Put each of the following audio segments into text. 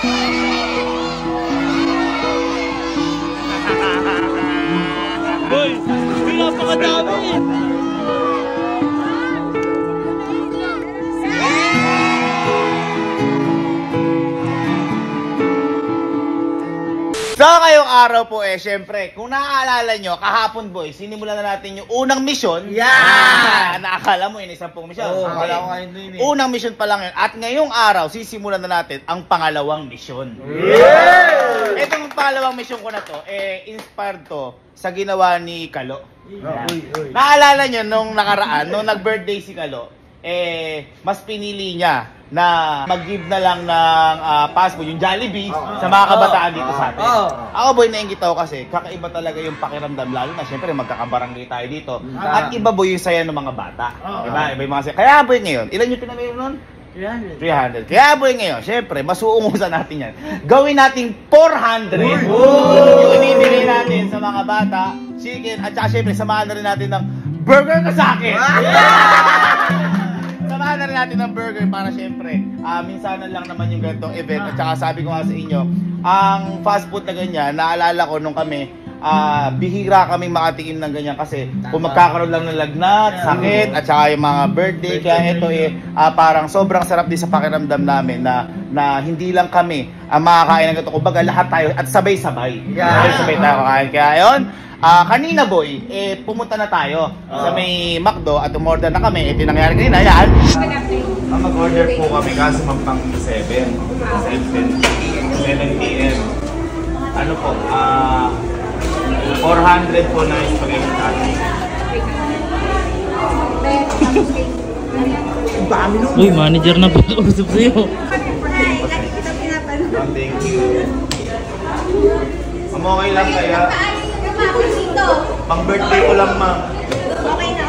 Boy, napakadami! So ngayong araw po syempre, kung naaalala nyo, kahapon boy, sinimulan na natin yung unang mission. Yeah! Nakakala mo yun, 10 mission. Oo, Okay. akala ko ngayon din eh. Unang mission pa lang yun. At ngayong araw, sisimulan na natin ang pangalawang mission. Yeah! Itong pangalawang mission ko na to, inspired to sa ginawa ni Kalo. Yeah. Naalala nyo nung nakaraan, nung nag-birthday si Kalo, mas pinili niya na mag-give na lang ng fast food, yung Jollibee, sa mga kabataan dito sa atin. Ako boy, nainggit ako kasi kakaiba talaga yung pakiramdam, lalo na syempre magkakabarangay tayo dito. At iba boy yung saya ng mga bata. Diba? Iba yung mga saya. Kaya boy ngayon, ilan yung pinamili nun? 300. Kaya boy ngayon, syempre, masuungusan natin yan. Gawin natin 400. Yung ibibigay natin sa mga bata, chicken, at saka syempre, samahan na rin natin ng burger ka sa akin. Samahan na rin natin ng burger para syempre, minsanan lang naman yung ganitong event. At saka sabi ko nga sa inyo, ang fast food na ganyan, naalala ko nung kami, bihira kaming makatikim ng ganyan kasi kung magkakaroon lang ng lagnat, sakit, at saka yung mga birthday. Kaya ito parang sobrang sarap din sa pakiramdam namin na hindi lang kami ang makakain ng ganito. Kumbaga lahat tayo at sabay-sabay. Sabay-sabay tayo kakain. Kaya yun, kanina boy, pumunta na tayo sa may McDo at umorder na kami. Ito yung nangyari kanina, yan. Mag-order po kami kaso pang 7 p.m. Ano po, 400 po na yung spaghetti natin. Uy, manager na po usap sa'yo. Thank you. Okay lang kaya? Pang birthday ko lang, ma'am. Okay na.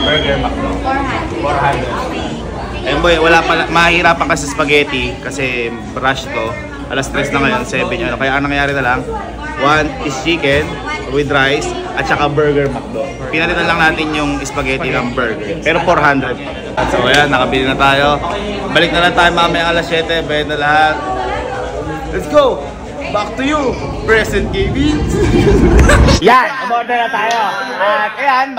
Burger McDo. 400. Eh boy, wala pa, mahirapan kasi spaghetti kasi rush to. Alas 3 na ngayon, 7 yun. Kaya ang nangyari na lang, 1 is chicken with rice at saka burger McDo. Pinalitan lang natin yung spaghetti ng burger. Pero 400. So ayan, nakabili na tayo. Balik na lang tayo mamaya alas 7, bayad na lahat. Let's go! Back to you, present gaming. Yan, umorder na tayo. At ayan,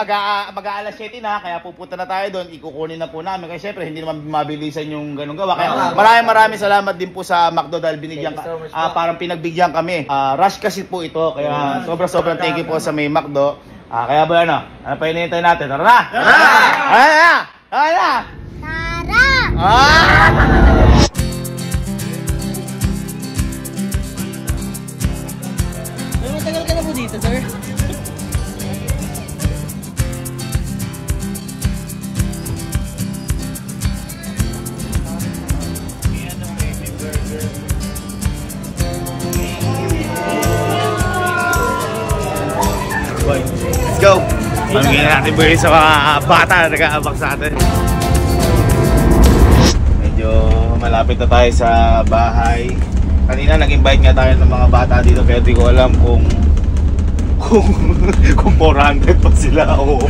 mag-aalas 7 na, kaya pupunta na tayo doon. Ikukunin na po namin. Kasi syempre, hindi naman mabilisan yung ganung gawa. Kaya maraming salamat din po sa McDo dahil binigyan parang pinagbigyan kami. Rush kasi po ito, kaya sobrang thank you po sa may McDo. Kaya ba ano pa hinihintay natin? Tara na! Tara! Matagal ka na po dito, sir? Let's go! Pamigyan natin po sa mga bata na nag-aabak sa atin. Medyo malapit na tayo sa bahay. Kanina nag-invite nga tayo ng mga bata dito kaya di ko alam kung 400 pa sila. Oo.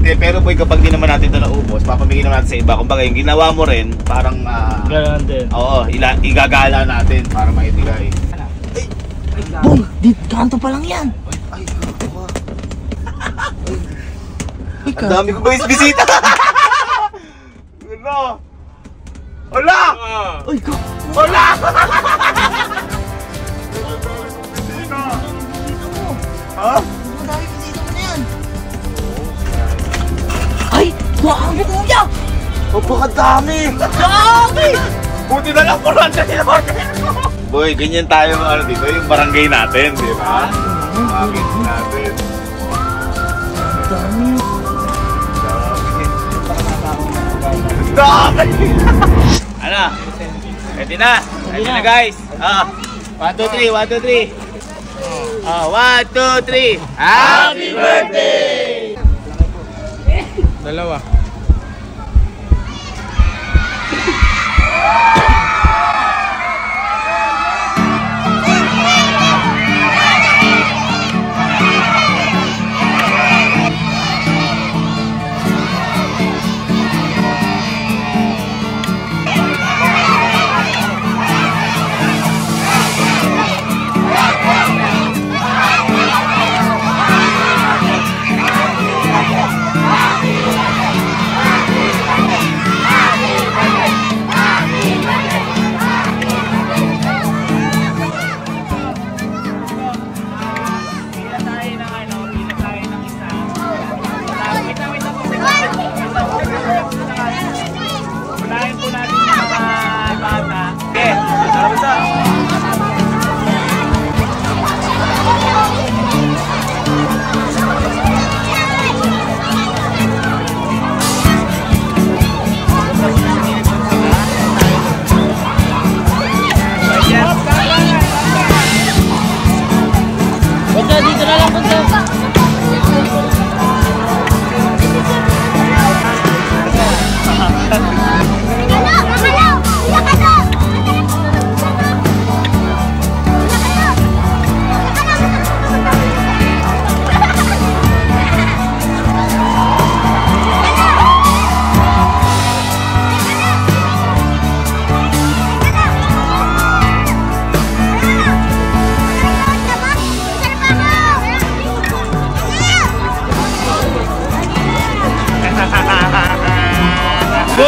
Pero po kapag di naman natin ito naubos, papamigyan naman natin sa iba. Kumbaga yung ginawa mo rin, parang Gano'n din. oo, igagala natin para maibigay. Boy, kanto pa lang yan. Ang dami ko guys bisita. Ano? Hola! Uy, ko! Hola! Ha? Madami bisita mo na yan. Ay! Dami kuya! Napakadami! Dami! Buti na lang 400 nila boy, ganyan tayo dito, yung barangay natin, di ba? Bakit natin? Dami! Dami! Ano? Ready na? Ready na guys? 1, 2, 3, 1, 2, 3 1, 2, 3 Happy birthday! Dalawa.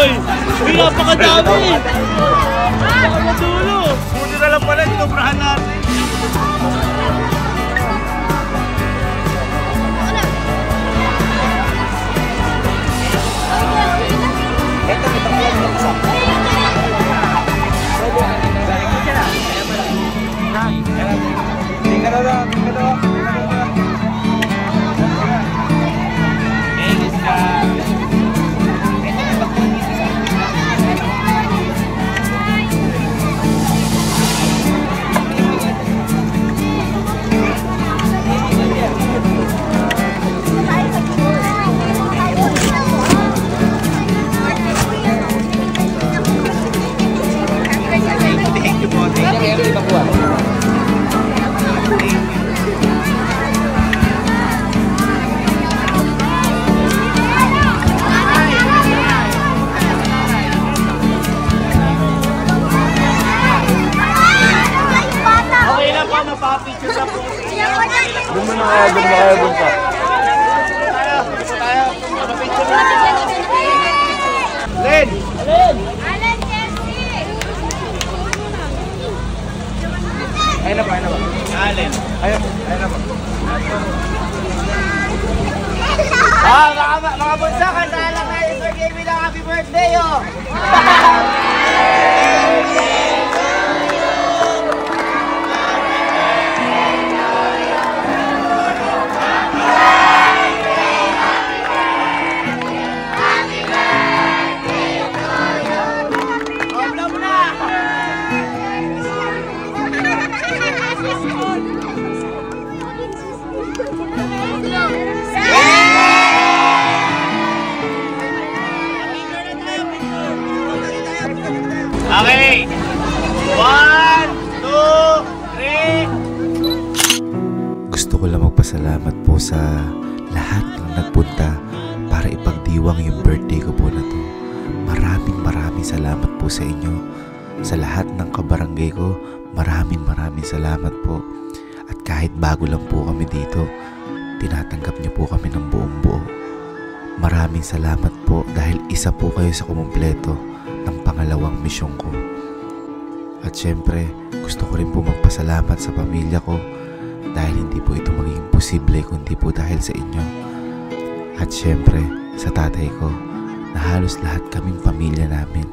Hoy! May napakadami! Napakadulo! Buti na lang pala, dinobrahan natin. Len! Ayun na ba? Allen. Ayun na ba? Mga bunsa, kanta lang kayo sa game ng happy birthday, oh! Okay! 1, 2, 3! Gusto ko lang magpasalamat po sa lahat ng nagpunta para ipagdiwang yung birthday ko po na to. Maraming salamat po sa inyo. Sa lahat ng kabarangay ko, maraming salamat po. At kahit bago lang po kami dito, tinatanggap niyo po kami ng buong buo. Maraming salamat po dahil isa po kayo sa kumumpleto ng pangalawang misyon ko. At syempre, gusto ko rin po magpasalamat sa pamilya ko dahil hindi po ito magiging posible kundi po dahil sa inyo. At syempre, sa tatay ko na halos lahat kaming pamilya namin,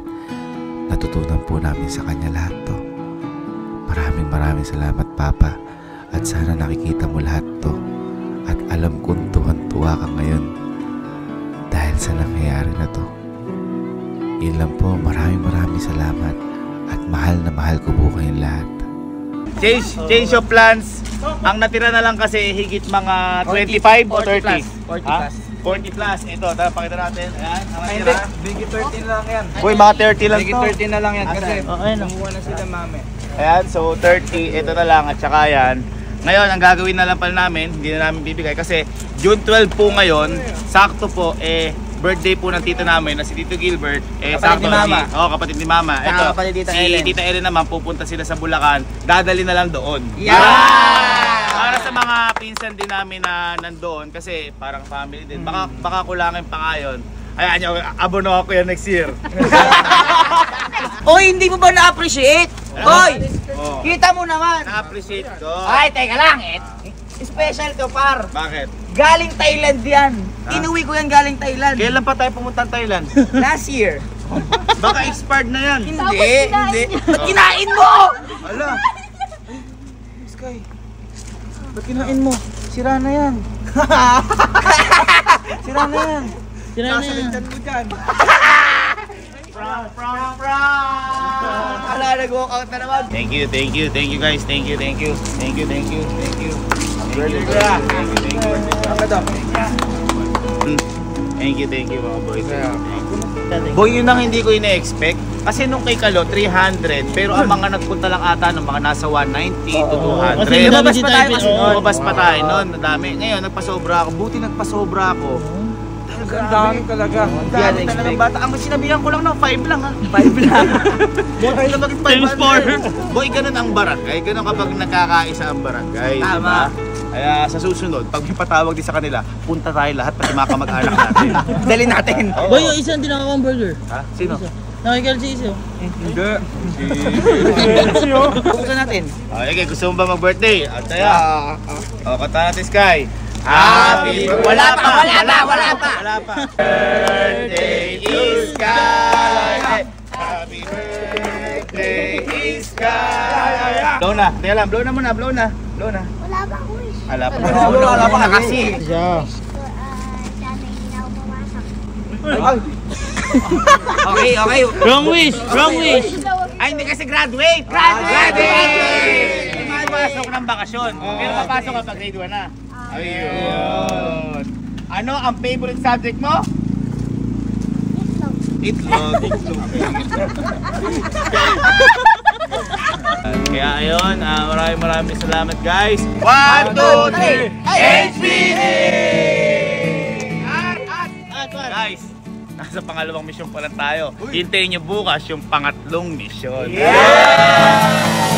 natutunan po namin sa kanya lahat to. Maraming salamat, Papa, at sana nakikita mo lahat to at alam kong tuwan-tuwa ka ngayon dahil sa nangyayari na to. Yun lang po, maraming salamat at mahal na mahal ko po kayong lahat. Change of plans. Ang natira na lang kasi higit mga 25 o 30? 40 Ha? plus. 40 plus. Ito, tara pakita natin. Ayan, ang natira. Biggie 13 lang yan. Uy, mga 30 lang Biggie to. 13 na lang yan kasi Asan? kumuha na sila mami. Ayan, so 30, ito na lang at saka yan. Ngayon, ang gagawin na lang pala namin, hindi na namin bibigay kasi June 12 po ngayon, sakto po, birthday po ng tita namin na si Tito Gilbert. Kapatid ni Mama. Kapatid ni Mama. Saka Ito, kapatid ni Tita si Ellen. Tita Ellen naman, pupunta sila sa Bulacan. Dadali na lang doon. Yeah! Para sa mga pinsan din namin na nandoon, kasi parang family din. Baka kulangin pa ngayon. Ayan nyo, abono ako yan next year. Oy, hindi mo ba na-appreciate? Oy! Oh, Kita mo naman! na-appreciate ko. Ay, teka lang, special to, par. Bakit? Galing Thailand yan. Ha? Inuwi ko yan galing Thailand. Kailan pa tayo pumunta ng Thailand? Last year. Baka expired na yan. Hindi. Ba't kinain mo? Ala! Sky, ba't kinain mo? Sira na yan. Sira na yan. Sasalitan mo dyan. From. Ala, nag-walk out na naman. Thank you guys. Thank you. Thank you. Thank you mga boys. Boy, yun ang hindi ko ina-expect. Kasi nung kay Kalo, 300. Pero ang mga nagpunta lang ata ng mga nasa 190 to 200. lumabas pa tayo kasi noon. Lumabas pa tayo noon. Madami. Ngayon, nagpasobra ako. Buti nagpasobra ako. Ang dami talaga. Ang dami talagang bata. Ang sinabihan ko lang na 5 lang ha. 5 lang. Boy, na maging 500. Boy, ganun ang barangay. Ganun kapag nagkakaisa ang barangay. Tama. Diba? Kaya sa susunod, pag may patawag din sa kanila, punta tayo lahat pati mga kamag-anak natin. Dali natin. Oo. Boy, yung isa hindi nakaka-burger. Ha? Sino? Nakikil si Isyo. Hindi. Buksan natin. Okay, gusto mo ba mag-birthday? At tayo. Kanta natin, Sky. Happy birthday! Wala pa. Wala pa. Birthday is Sky. Happy birthday is Sky. Blow na. Teka lang, blow na muna, blow na. Blow na. Wala pa ako wish. Wala pa. Wala pa na kasi. Sana hindi na ako pumasok. Okay. Wrong wish! Wrong wish! Ay, hindi kasi graduate! Graduate! Hindi mapasok ng bakasyon. Pero papasok ka pag grade 1 na. Ayun. Ano ang favorite subject mo? Itlog. Kaya ayun, maraming salamat guys. 1, 2, 3, HBD! Guys, nasa pangalawang mission pa lang tayo. Hintayin nyo bukas yung pangatlong mission. Yeah!